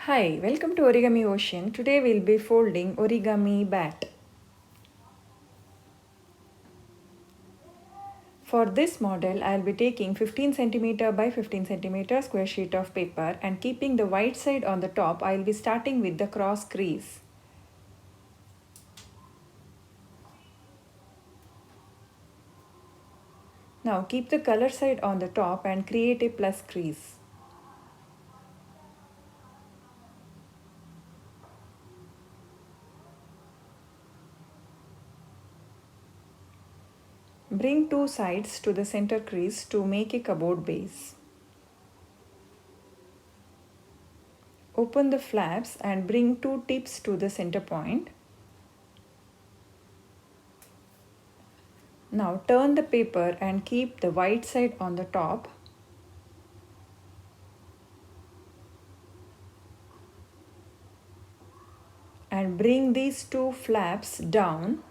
Hi, welcome to Origami Ocean. Today we'll be folding origami bat. For this model, I'll be taking 15 cm by 15 cm square sheet of paper and keeping the white side on the top, I'll be starting with the cross crease. Now keep the color side on the top and create a plus crease. Bring two sides to the center crease to make a cupboard base. Open the flaps and bring two tips to the center point. Now turn the paper and keep the white side on the top. And bring these two flaps down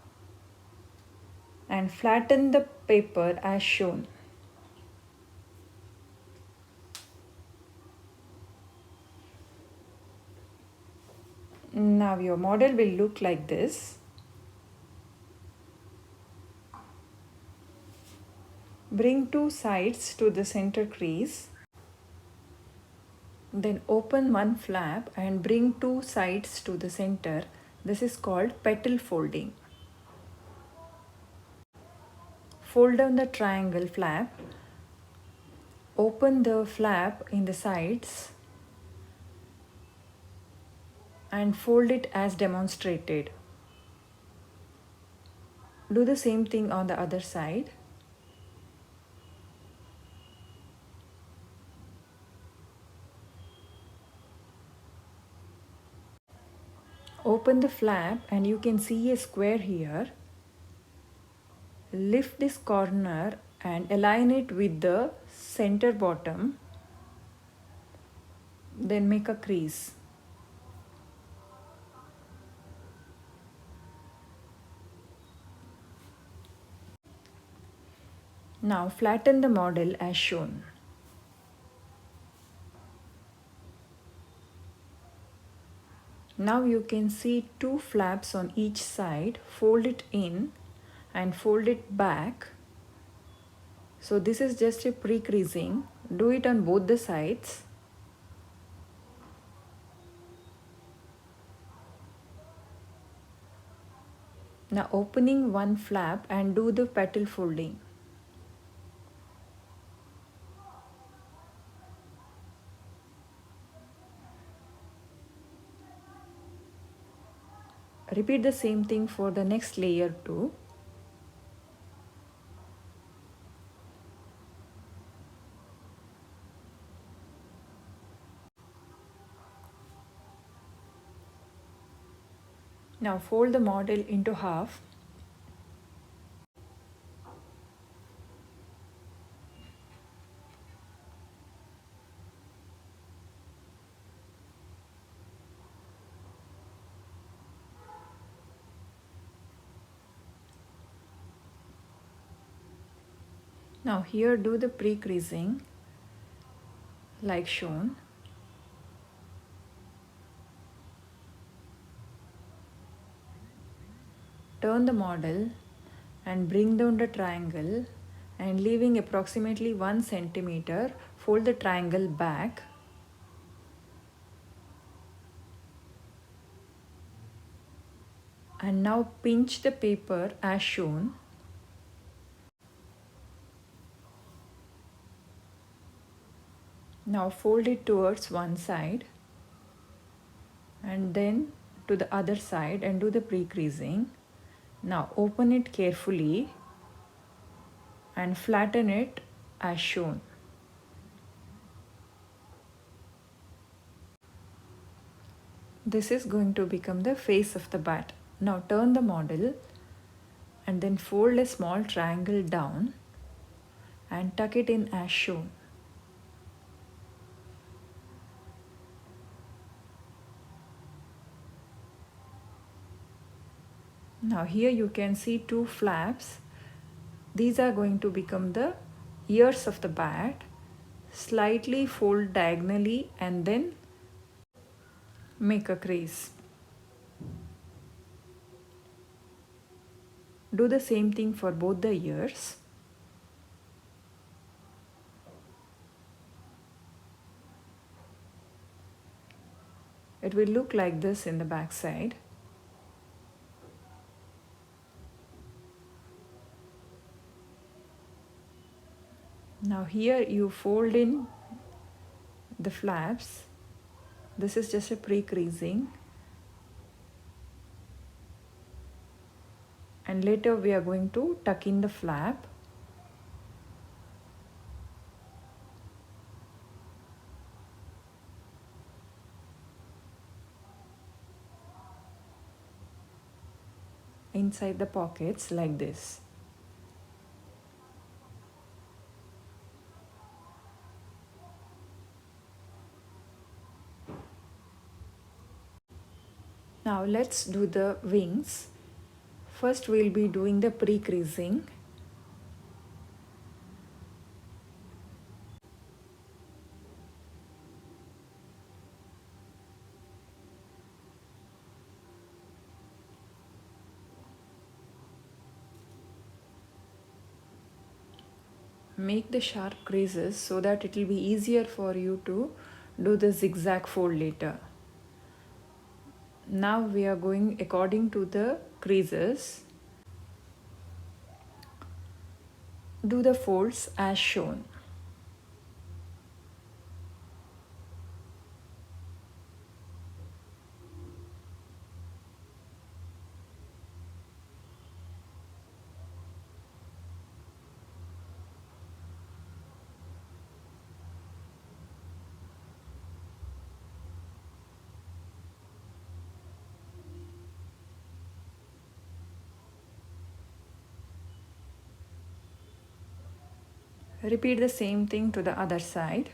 and flatten the paper as shown. Now your model will look like this. Bring two sides to the center crease. Then open one flap and bring two sides to the center. This is called petal folding. Fold down the triangle flap. Open the flap in the sides and fold it as demonstrated. Do the same thing on the other side. Open the flap and you can see a square here. Lift this corner and align it with the center bottom. Then make a crease. Now flatten the model as shown. Now you can see two flaps on each side. Fold it in and fold it back. So this is just a pre-creasing. Do it on both the sides. Now opening one flap and do the petal folding. Repeat the same thing for the next layer too. Now fold the model into half. Now here do the pre-creasing like shown. Turn the model and bring down the triangle and leaving approximately 1 centimeter, fold the triangle back. And now pinch the paper as shown. Now fold it towards one side and then to the other side and do the pre-creasing. Now open it carefully and flatten it as shown. This is going to become the face of the bat. Now turn the model and then fold a small triangle down and tuck it in as shown. Now here you can see two flaps. These are going to become the ears of the bat. Slightly fold diagonally and then make a crease. Do the same thing for both the ears. It will look like this in the back side. Now here you fold in the flaps. This is just a pre-creasing. And later we are going to tuck in the flap. Inside the pockets like this. Now let's do the wings. First we'll be doing the pre-creasing. Make the sharp creases so that it will be easier for you to do the zigzag fold later. Now we are going according to the creases. Do the folds as shown. Repeat the same thing to the other side.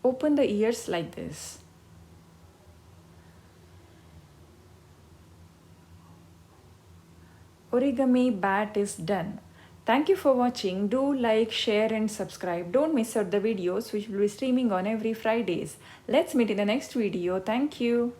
Open the ears like this. Origami bat is done. Thank you for watching. Do like, share and subscribe. Don't miss out the videos which will be streaming on every Fridays. Let's meet in the next video. Thank you.